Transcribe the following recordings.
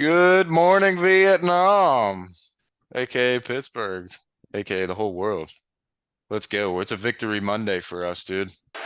Good morning, Vietnam, aka Pittsburgh, aka the whole world. Let's go. It's a victory Monday for us, dude. Deep down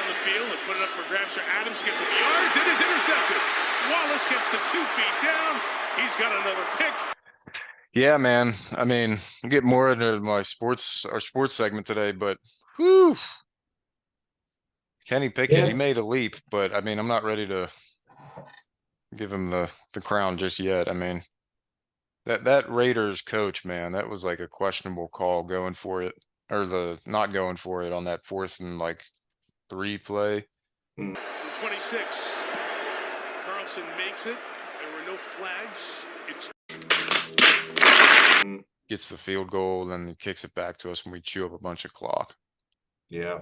the field and put it up for grabs. Adams gets some yards. It is intercepted. Wallace gets to 2 feet down. He's got another pick. Yeah, man. I mean, I'll get more into our sports segment today, but whew, Kenny Pickett, he Yeah, made a leap, but I mean, I'm not ready to give him the crown just yet. I mean, that Raiders coach, man, that was like a questionable call going for it, or the not going for it on that 4th and like 3 play. From 26, Carlson makes it. There were no flags. Gets the field goal, then he kicks it back to us, and we chew up a bunch of clock. yeah.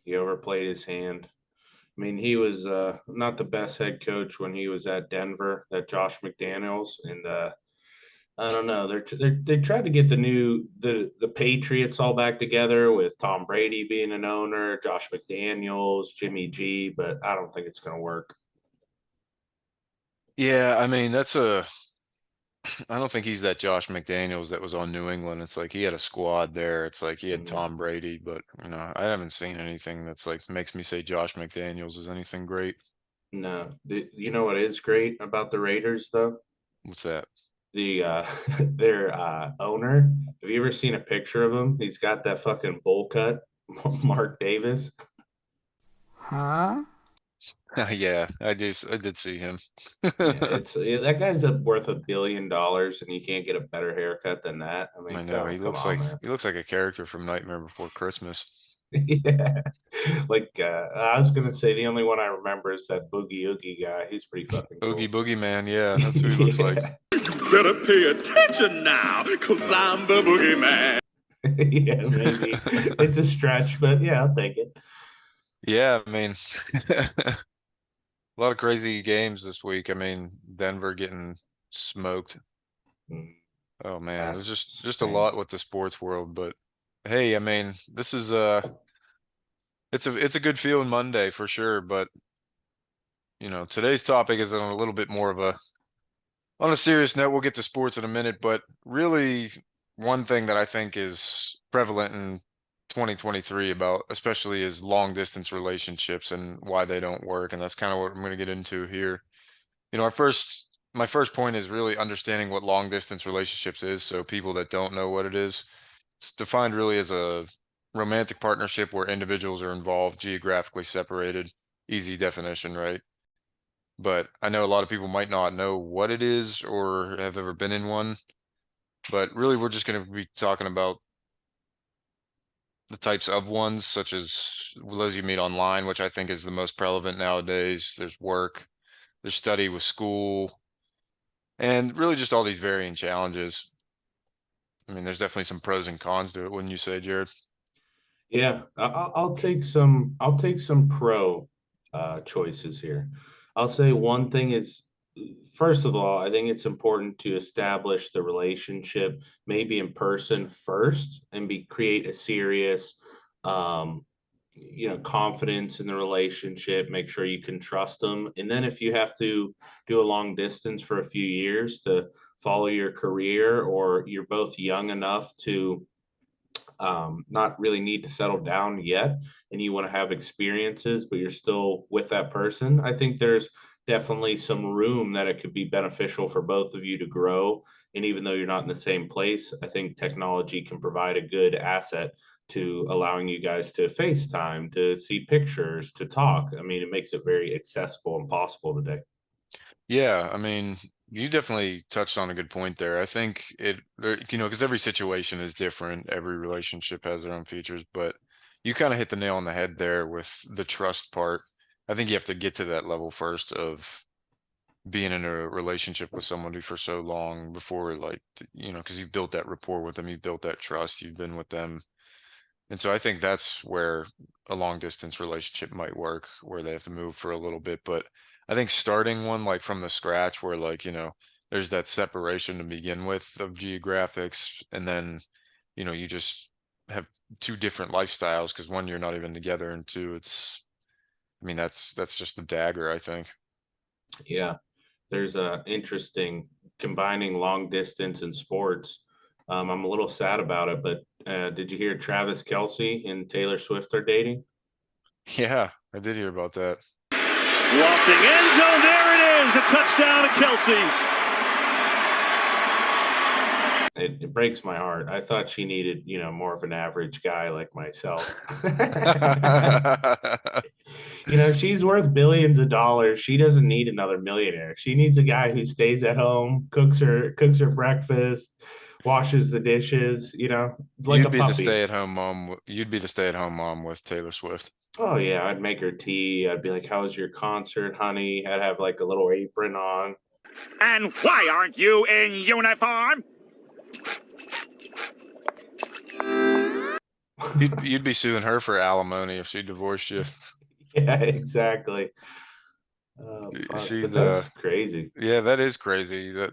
He overplayed his hand. I mean, he was not the best head coach when he was at Denver, that Josh McDaniels, and I don't know. They tried to get the Patriots all back together with Tom Brady being an owner, Josh McDaniels, Jimmy G, but I don't think it's going to work. Yeah, I mean, I don't think he's that Josh McDaniels that was on New England. It's like he had a squad there. It's like he had Tom Brady, but I haven't seen anything that's like makes me say Josh McDaniels is anything great. No, you know what is great about the Raiders though? What's that? Their owner. Have you ever seen a picture of him? He's got that fucking bowl cut, Mark Davis. Huh? Yeah, I did see him. Yeah, that guy's worth $1 billion, and you can't get a better haircut than that. I I mean, know come on, man. he looks like a character from Nightmare Before Christmas. Yeah, like I was gonna say, the only one I remember is that Boogie Oogie guy. He's pretty fucking Oogie cool. Boogie Man, yeah, that's who he looks like. Yeah, Better pay attention now, because I'm the boogeyman. yeah, maybe it's a stretch, but yeah, I'll take it. Yeah, I mean, a lot of crazy games this week. I mean, Denver getting smoked. Mm, Oh man, it was That's just a strange. lot with the sports world, but hey, I mean, this is it's a good feeling Monday for sure, but today's topic is on a little bit more of on a serious note. We'll get to sports in a minute, but really one thing that I think is prevalent in 2023 about especially is long distance relationships and why they don't work, and that's kind of what I'm going to get into here. My first point is really understanding what long distance relationships is. So people that don't know what it is, it's defined really as a romantic partnership where individuals are involved, geographically separated. Easy definition, right? But I know a lot of people might not know what it is or have ever been in one. But really, we're just going to be talking about the types of ones, such as those you meet online, which I think is the most prevalent nowadays. There's work, there's study with school, and really just all these varying challenges. I mean, there's definitely some pros and cons to it, wouldn't you say, Jared? Yeah, I'll take some. I'll take some pro choices here. I'll say one thing is, first of all, I think it's important to establish the relationship maybe in person first, and be create a serious, um, confidence in the relationship. Make sure you can trust them, and then if you have to do a long distance for a few years to follow your career, or you're both young enough to not really need to settle down yet, and you want to have experiences, but you're still with that person, I think there's definitely some room that it could be beneficial for both of you to grow. And even though you're not in the same place, I think technology can provide a good asset to allowing you guys to FaceTime, to see pictures, to talk. I mean, it makes it very accessible and possible today. Yeah, I mean, you definitely touched on a good point there. I think because every situation is different, every relationship has their own features, but you kind of hit the nail on the head there with the trust part. I think you have to get to that level first of being in a relationship with somebody for so long before, like, because you've built that rapport with them, you've built that trust, you've been with them. And so I think that's where a long distance relationship might work, where they have to move for a little bit. But I think starting one like from the scratch, where like, there's that separation to begin with of geographics, and then, you just have two different lifestyles because one, you're not even together, and two, it's I mean, that's just the dagger, I think. Yeah, there's a interesting combining long distance and sports. I'm a little sad about it, but did you hear Travis Kelsey and Taylor Swift are dating? Yeah, I did hear about that. Lofting end zone. There it is. A touchdown to Kelsey. It breaks my heart. I thought she needed, more of an average guy like myself. She's worth billions of dollars. She doesn't need another millionaire. She needs a guy who stays at home, cooks her breakfast, washes the dishes, like a You'd be the puppy. stay-at-home mom. You'd be the stay-at-home mom with Taylor Swift. Oh yeah, I'd make her tea. I'd be like, "How was your concert, honey?" I'd have like a little apron on. And why aren't you in uniform? You'd be suing her for alimony if she divorced you. Yeah, exactly. Oh fuck, She but the that's crazy. Yeah, that is crazy. That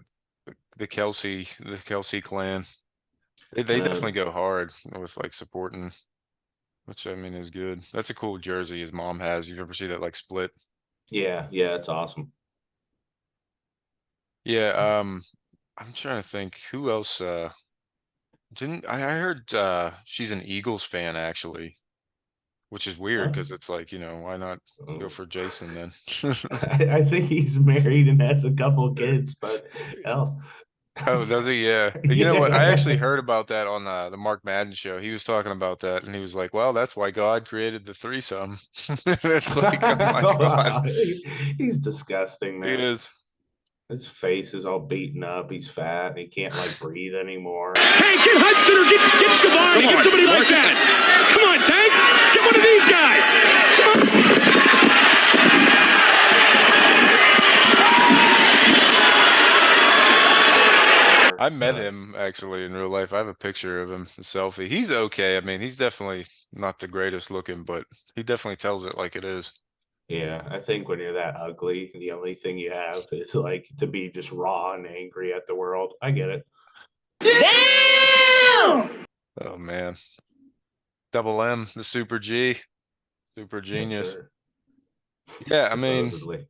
the Kelsey clan. They And definitely go hard with like supporting, which I mean is good. That's a cool jersey his mom has. You ever see that like split? yeah, yeah, it's awesome. Yeah, I'm trying to think who else didn't I heard she's an Eagles fan actually, which is weird Huh? because it's like, why not go Oh. for Jason then? I think he's married and has a couple kids, but hell, Oh, does he? Yeah. You know what? I actually yeah. heard about that on the Mark Madden show. He was talking about that, and he was like, "Well, that's why God created the threesome." It's like, oh my God, He's disgusting, he man. is. His face is all beaten up. He's fat. And he can't like breathe anymore. Hey, get Hudson or get Shabani. Get somebody like that. Come on, Tank. Get one of these guys. I met Uh, him actually in real life. I have a picture of him, a selfie. He's okay. I mean, he's definitely not the greatest looking, but he definitely tells it like it is. yeah, I think when you're that ugly, the only thing you have is like to be just raw and angry at the world. I get it. Oh man, Double M, the Super G, super Yes, genius. sir. Yeah, I mean. Supposedly.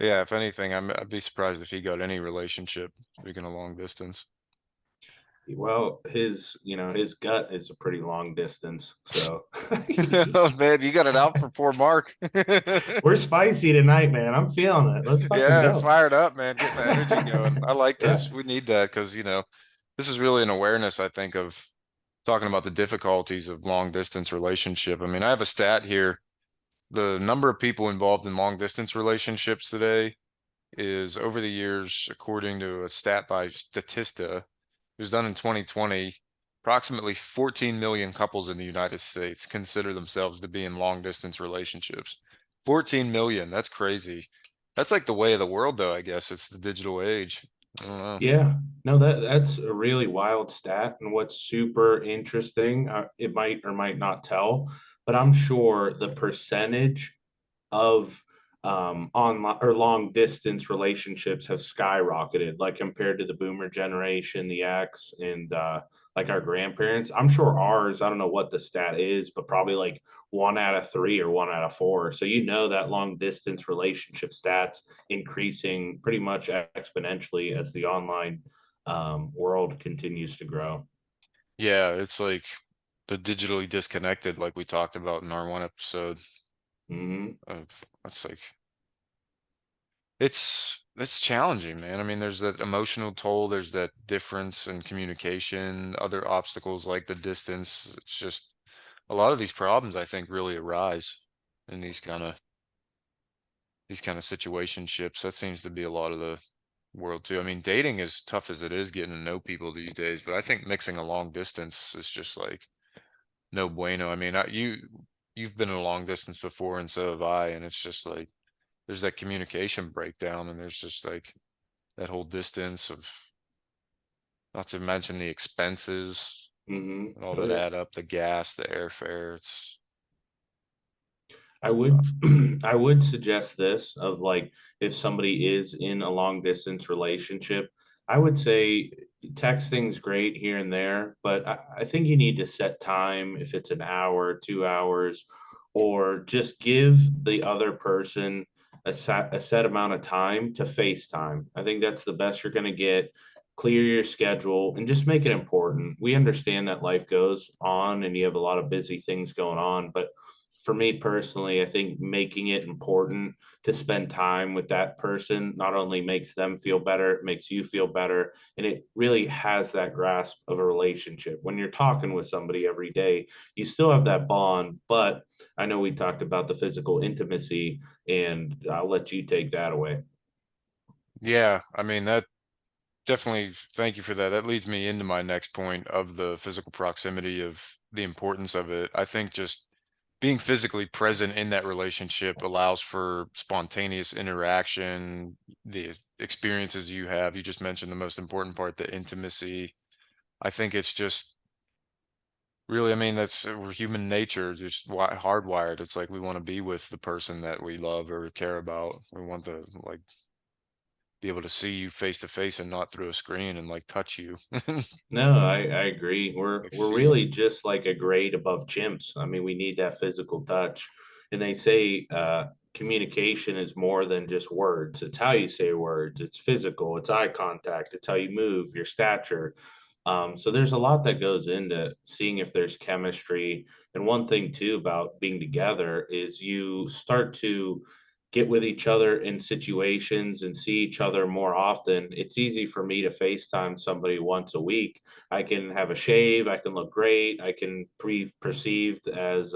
Yeah, if anything, I'd be surprised if he got any relationship, speaking of long distance. Well, his gut is a pretty long distance. So Oh man, you got it out for poor Mark. we're spicy tonight, man. I'm feeling it. Let's fucking Yeah, go. fired up, man. Getting the energy going. I like Yeah. this. We need that because, this is really an awareness, I think, of talking about the difficulties of long distance relationship. I mean, I have a stat here. The number of people involved in long distance relationships today is over the years, according to a stat by Statista, it was done in 2020, approximately 14 million couples in the United States consider themselves to be in long distance relationships. 14 million, that's crazy. That's like the way of the world, though, I guess. It's the digital age. I don't know. Yeah. No, that's a really wild stat. And what's super interesting, it might or might not tell, but I'm sure the percentage of online or long distance relationships have skyrocketed, like compared to the boomer generation, the X, and like our grandparents. I'm sure ours, I don't know what the stat is, but probably like 1 out of 3 or 1 out of 4. So that long distance relationship stats increasing pretty much exponentially as the online world continues to grow. Yeah, it's like the digitally disconnected, like we talked about in our one episode Hmm. of that's like it's challenging, man. I mean, there's that emotional toll, there's that difference in communication, other obstacles like the distance. It's just a lot of these problems I think really arise in these kind of situationships. That seems to be a lot of the world too. I mean, dating is tough as it is getting to know people these days, but I think mixing a long distance is just like no bueno. I mean, you've been in a long distance before and so have I, and it's just like there's that communication breakdown and there's just like that whole distance of not to mention the expenses Hmm. and all Oh that yeah. add up, the gas, the airfare. I It's would tough. I would suggest this of like if somebody is in a long distance relationship, I would say texting's great here and there, but I think you need to set time if it's an hour, 2 hours, or just give the other person a set amount of time to FaceTime. I think that's the best you're going to get. Clear your schedule and just make it important. We understand that life goes on and you have a lot of busy things going on, but for me personally, I think making it important to spend time with that person not only makes them feel better, it makes you feel better, and it really has that grasp of a relationship. When you're talking with somebody every day, you still have that bond, but I know we talked about the physical intimacy, and I'll let you take that away. Yeah, I mean that definitely, thank you for that. That leads me into my next point of the physical proximity of the importance of it. I think just being physically present in that relationship allows for spontaneous interaction, the experiences you have. You just mentioned the most important part, the intimacy. I think it's just really, I mean, that's we're human nature, just hardwired. It's like we want to be with the person that we love or care about. We want to like be able to see you face to face and not through a screen and like touch you. No, I agree. Like We're see. really just like a grade above chimps. I mean, we need that physical touch. And they say communication is more than just words. It's how you say words. It's physical. It's eye contact. It's how you move, your stature. So there's a lot that goes into seeing if there's chemistry. And one thing too about being together is you start to get with each other in situations and see each other more often. It's easy for me to FaceTime somebody once a week. I can have a shave, I can look great, I can be perceived as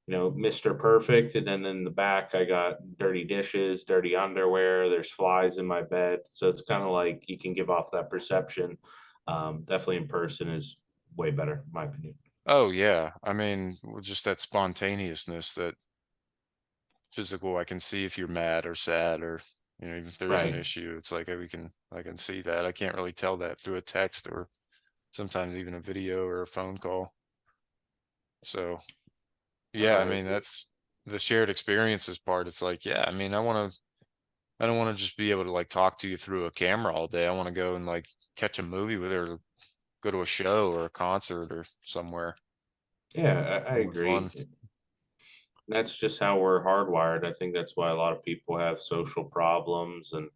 Mr. Perfect. And then in the back I got dirty dishes, dirty underwear, there's flies in my bed. So it's kind of like you can give off that perception. Definitely in person is way better, in my opinion. Oh yeah. I mean, just that spontaneousness, that physical, I can see if you're mad or sad or even if there is an Right. issue, it's like I can see that. I can't really tell that through a text or sometimes even a video or a phone call. So yeah, I I mean agree. that's the shared experiences part. It's like, yeah, I mean I don't want to just be able to like talk to you through a camera all day. I want to go and like catch a movie with her, go to a show or a concert or somewhere. Yeah, I More fun. agree. That's just how we're hardwired. I think that's why a lot of people have social problems and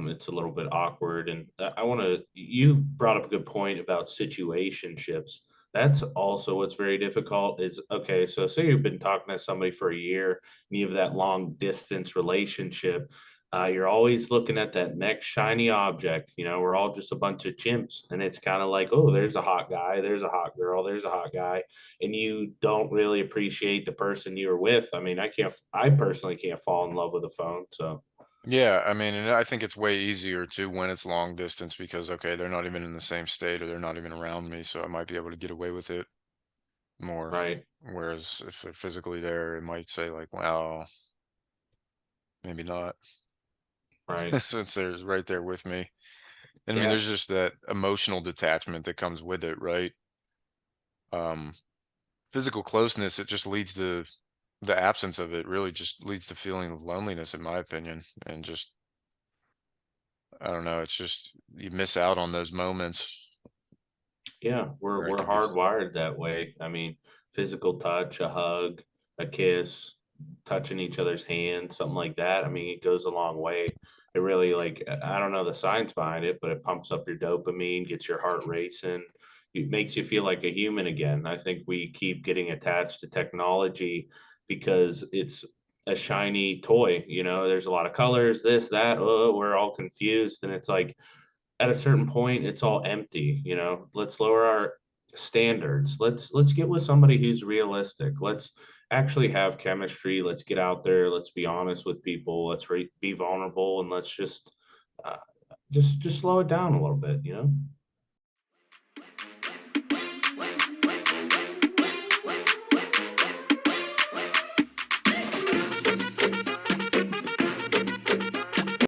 it's a little bit awkward. And I want to, you brought up a good point about situationships. That's also what's very difficult is okay, so say you've been talking to somebody for a year and you have that long distance relationship. You're always looking at that next shiny object. We're all just a bunch of chimps. And it's kind of like, oh, there's a hot guy, there's a hot girl, there's a hot guy. And you don't really appreciate the person you were with. I mean, I personally can't fall in love with a phone. So, Yeah, I mean, and I think it's way easier too when it's long distance because okay, they're not even in the same state or they're not even around me, so I might be able to get away with it more. right, Whereas if they're physically there, it might say like, well, maybe not, right. since they're right there with me. And I mean, Yeah. there's just that emotional detachment that comes with it, right? Um, Physical closeness, it just leads to the absence of it really just leads to feeling of loneliness, in my opinion. And just, I don't know, it's just, you miss out on those moments Yeah, we're where it we're could be. hardwired that way. I mean, physical touch, a hug, a kiss, touching each other's hands, something like that. I mean, it goes a long way. It really like I don't know the science behind it, but it pumps up your dopamine, gets your heart racing. It makes you feel like a human again. I think we keep getting attached to technology because it's a shiny toy. There's a lot of colors, this, that. Oh, we're all confused, and it's like at a certain point it's all empty. Let's lower our standards. Let's get with somebody who's realistic. Let's actually have chemistry. Let's get out there. Let's be honest with people. Let's be vulnerable, and let's uh, just slow it down a little bit.